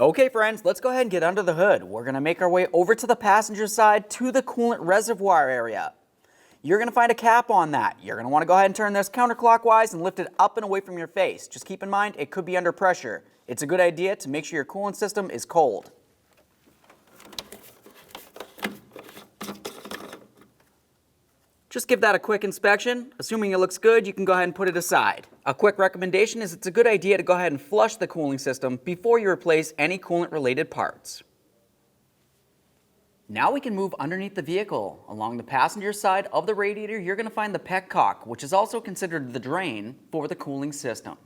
Okay friends, let's go ahead and get under the hood. We're going to make our way over to the passenger side to the coolant reservoir area. You're going to find a cap on that. You're going to want to go ahead and turn this counterclockwise and lift it up and away from your face. Just keep in mind it could be under pressure. It's a good idea to make sure your coolant system is cold. Just give that a quick inspection. Assuming it looks good, you can go ahead and put it aside. A quick recommendation is it's a good idea to go ahead and flush the cooling system before you replace any coolant-related parts. Now we can move underneath the vehicle. Along the passenger side of the radiator, you're going to find the petcock, which is also considered the drain for the cooling system.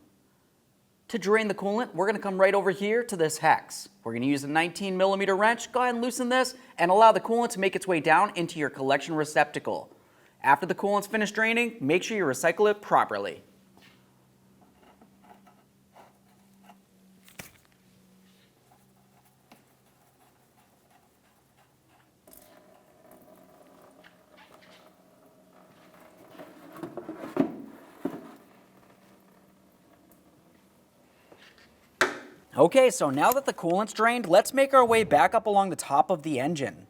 To drain the coolant, we're going to come right over here to this hex. We're going to use a 19mm wrench. Go ahead and loosen this and allow the coolant to make its way down into your collection receptacle. After the coolant's finished draining, make sure you recycle it properly. Okay, so now that the coolant's drained, let's make our way back up along the top of the engine.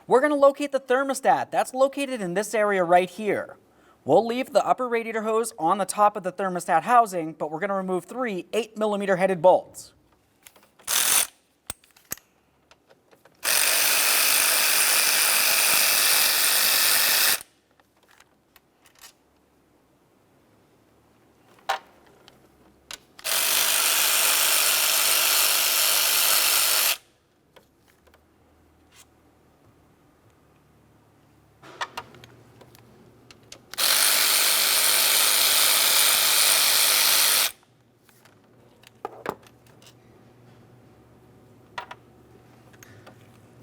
We're going to locate the thermostat. That's located in this area right here. We'll leave the upper radiator hose on the top of the thermostat housing, but we're going to remove 3 8mm headed bolts.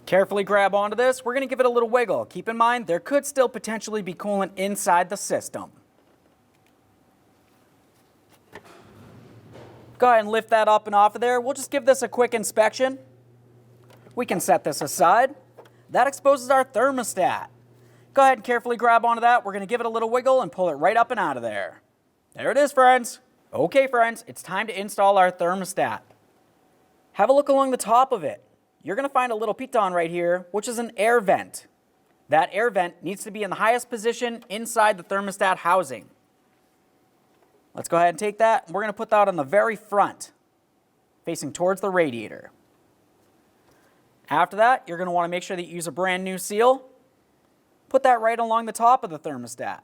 Carefully grab onto this. We're going to give it a little wiggle. Keep in mind, there could still potentially be coolant inside the system. Go ahead and lift that up and off of there. We'll just give this a quick inspection. We can set this aside. That exposes our thermostat. Go ahead and carefully grab onto that. We're going to give it a little wiggle and pull it right up and out of there. There it is, friends. Okay, friends, it's time to install our thermostat. Have a look along the top of it. You're going to find a little piton right here, which is an air vent. That air vent needs to be in the highest position inside the thermostat housing. Let's go ahead and take that. We're going to put that on the very front, facing towards the radiator. After that, you're going to want to make sure that you use a brand new seal. Put that right along the top of the thermostat.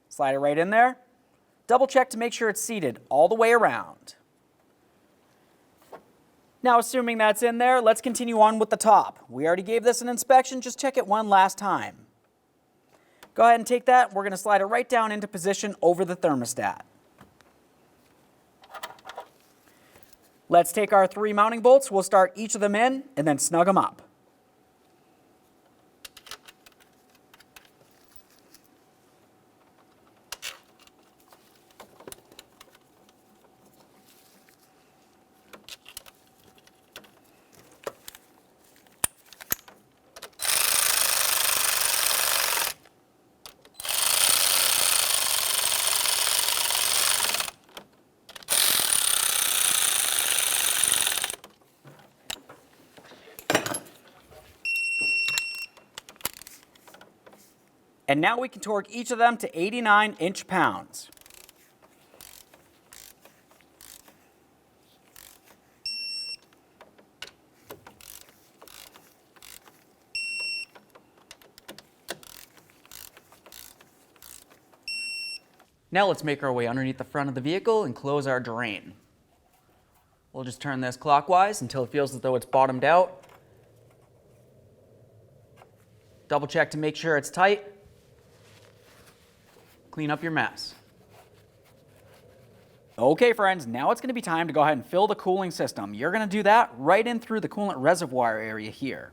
Slide it right in there. Double check to make sure it's seated all the way around. Now, assuming that's in there, let's continue on with the top. We already gave this an inspection, just check it one last time. Go ahead and take that, we're going to slide it right down into position over the thermostat. Let's take our 3 mounting bolts, we'll start each of them in and then snug them up. And now we can torque each of them to 89 inch-pounds. Now let's make our way underneath the front of the vehicle and close our drain. We'll just turn this clockwise until it feels as though it's bottomed out. Double check to make sure it's tight. Clean up your mess. Okay, friends, now it's going to be time to go ahead and fill the cooling system. You're going to do that right in through the coolant reservoir area here.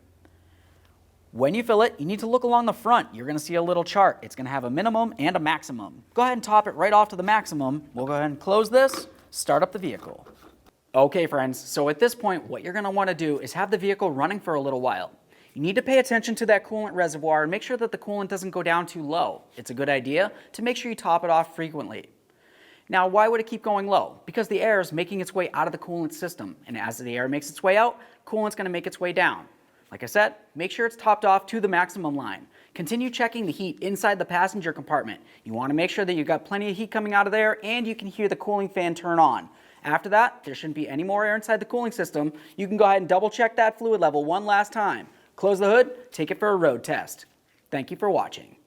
When you fill it, you need to look along the front. You're going to see a little chart. It's going to have a minimum and a maximum. Go ahead and top it right off to the maximum. We'll go ahead and close this, start up the vehicle. Okay, friends, so at this point, what you're going to want to do is have the vehicle running for a little while. You need to pay attention to that coolant reservoir and make sure that the coolant doesn't go down too low. It's a good idea to make sure you top it off frequently. Now, why would it keep going low? Because the air is making its way out of the coolant system, and as the air makes its way out, coolant's going to make its way down. Like I said, make sure it's topped off to the maximum line. Continue checking the heat inside the passenger compartment. You want to make sure that you've got plenty of heat coming out of there and you can hear the cooling fan turn on. After that, there shouldn't be any more air inside the cooling system. You can go ahead and double check that fluid level one last time. Close the hood, take it for a road test. Thank you for watching.